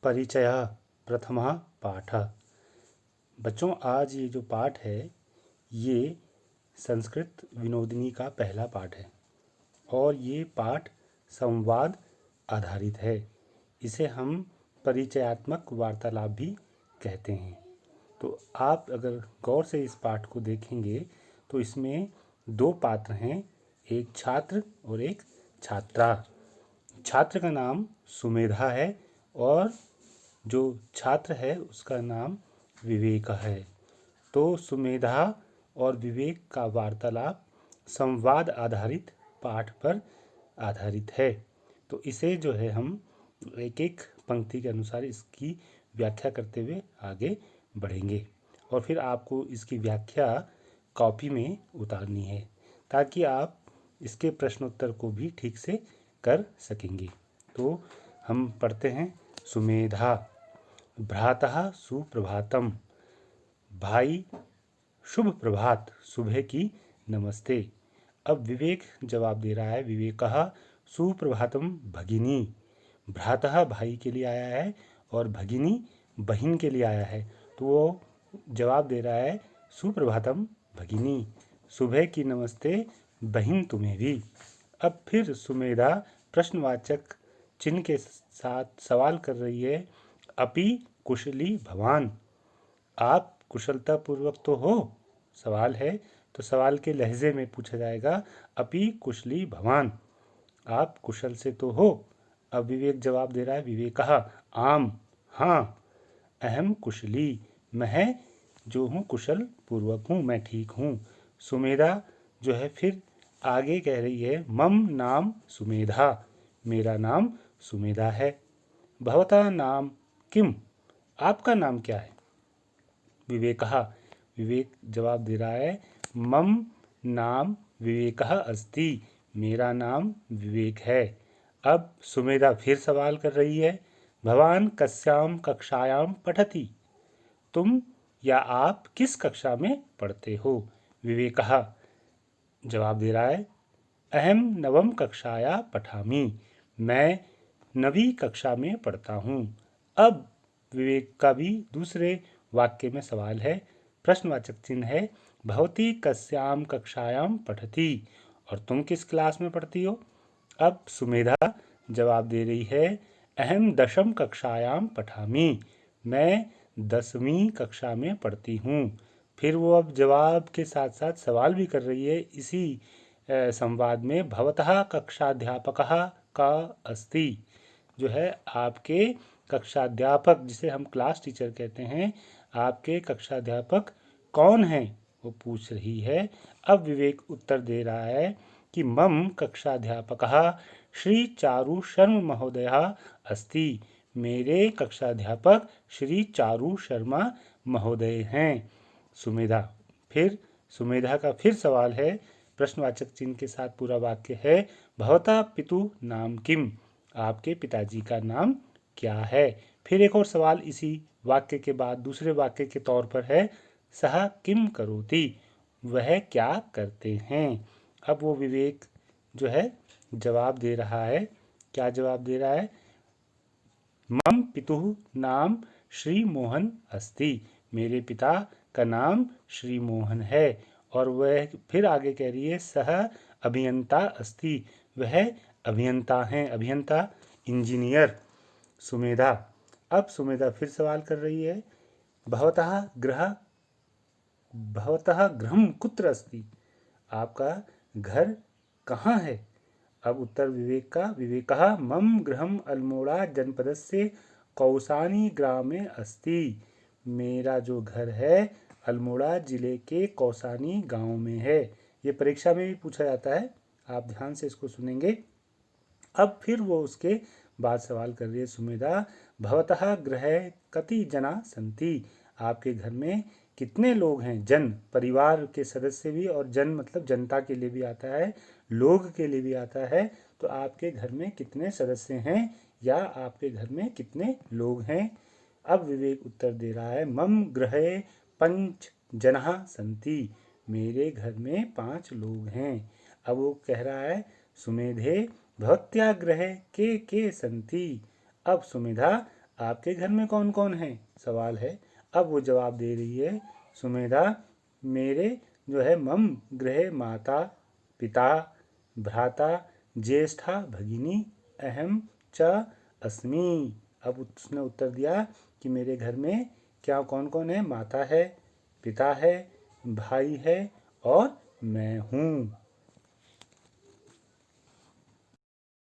परिचयः प्रथमः पाठः। बच्चों, आज ये जो पाठ है ये संस्कृत विनोदिनी का पहला पाठ है और ये पाठ संवाद आधारित है। इसे हम परिचयात्मक वार्तालाप भी कहते हैं। तो आप अगर गौर से इस पाठ को देखेंगे तो इसमें दो पात्र हैं, एक छात्र और एक छात्रा। छात्र का नाम सुमेधा है और जो छात्र है उसका नाम विवेक है। तो सुमेधा और विवेक का वार्तालाप संवाद आधारित पाठ पर आधारित है। तो इसे जो है हम एक एक पंक्ति के अनुसार इसकी व्याख्या करते हुए आगे बढ़ेंगे और फिर आपको इसकी व्याख्या कॉपी में उतारनी है ताकि आप इसके प्रश्नोत्तर को भी ठीक से कर सकेंगे। तो हम पढ़ते हैं। सुमेधा। भ्रातः सुप्रभातम। भाई शुभ प्रभात, सुबह की नमस्ते। अब विवेक जवाब दे रहा है। विवेकः सुप्रभातम भगिनी। भ्रातः भाई के लिए आया है और भगिनी बहन के लिए आया है, तो वो जवाब दे रहा है सुप्रभातम भगिनी, सुबह की नमस्ते बहन तुम्हें भी। अब फिर सुमेधा प्रश्नवाचक चिन्ह के साथ सवाल कर रही है। अपि कुशली भवान। आप कुशलता पूर्वक तो हो? सवाल है तो सवाल के लहजे में पूछा जाएगा अपि कुशली भवान, आप कुशल से तो हो? अब विवेक जवाब दे रहा है। विवेकः आम, हाँ। अहम कुशली, मैं जो हूँ कुशल पूर्वक हूँ, मैं ठीक हूँ। सुमेधा जो है फिर आगे कह रही है मम नाम सुमेधा, मेरा नाम सुमेधा है। भवतः नाम किम, आपका नाम क्या है? विवेकः, विवेक जवाब दे रहा है मम नाम विवेकः अस्ति, मेरा नाम विवेक है। अब सुमेधा फिर सवाल कर रही है। भवान कस्याम कक्षायाम पठति, तुम या आप किस कक्षा में पढ़ते हो? विवेकः जवाब दे रहा है अहम नवम कक्षाया पठामि, मैं 9वीं कक्षा में पढ़ता हूँ। अब विवेक का भी दूसरे वाक्य में सवाल है, प्रश्नवाचक चिन्ह है। भवती कस्याम कक्षायाम पठति, और तुम किस क्लास में पढ़ती हो? अब सुमेधा जवाब दे रही है अहम दशम कक्षायाम पठामि, मैं 10वीं कक्षा में पढ़ती हूँ। फिर वो अब जवाब के साथ साथ सवाल भी कर रही है इसी संवाद में। भवतः कक्षाध्यापकः का अस्ति, जो है आपके कक्षाध्यापक, जिसे हम क्लास टीचर कहते हैं, आपके कक्षाध्यापक कौन हैं, वो पूछ रही है। अब विवेक उत्तर दे रहा है कि मम कक्षाध्यापकः श्री चारु शर्मा महोदयः अस्ति, मेरे कक्षाध्यापक श्री चारु शर्मा महोदय हैं। सुमेधा, फिर सुमेधा का फिर सवाल है, प्रश्नवाचक चिन्ह के साथ पूरा वाक्य है। भवता पितु नाम किम, आपके पिताजी का नाम क्या है? फिर एक और सवाल इसी वाक्य के बाद दूसरे वाक्य के तौर पर है। सह किम करोति, वह क्या करते हैं? अब वो विवेक जो है जवाब दे रहा है। क्या जवाब दे रहा है? मम पितुः नाम श्री मोहन अस्ति, मेरे पिता का नाम श्री मोहन है। और वह फिर आगे कह रही है सह अभियंता अस्ति, वह अभियंता हैं, अभियंता इंजीनियर। सुमेधा, अब सुमेधा फिर सवाल कर रही है। भवतः गृहं कुत्र अस्ति, आपका घर कहाँ है? अब उत्तर विवेक का। विवेकः मम गृहम् अल्मोड़ा जनपदस्य कौसानी ग्रामे अस्ति, मेरा जो घर है अल्मोड़ा जिले के कौसानी गांव में है। ये परीक्षा में भी पूछा जाता है, आप ध्यान से इसको सुनेंगे। अब फिर वो उसके बाद सवाल कर रही है सुमेधा। भवतः गृहे कति जना सन्ति, आपके घर में कितने लोग हैं? जन परिवार के सदस्य भी, और जन मतलब जनता के लिए भी आता है, लोग के लिए भी आता है। तो आपके घर में कितने सदस्य हैं या आपके घर में कितने लोग हैं? अब विवेक उत्तर दे रहा है मम गृहे 5 जनाः सन्ति, मेरे घर में 5 लोग हैं। अब वो कह रहा है सुमेधे भवत्या गृहे के सन्ति, अब सुमेधा आपके घर में कौन कौन है, सवाल है। अब वो जवाब दे रही है सुमेधा, मेरे जो है मम गृहे माता पिता भ्राता ज्येष्ठा भगिनी अहम च अस्मि। अब उसने उत्तर दिया कि मेरे घर में क्या कौन कौन है, माता है, पिता है, भाई है और मैं हूँ।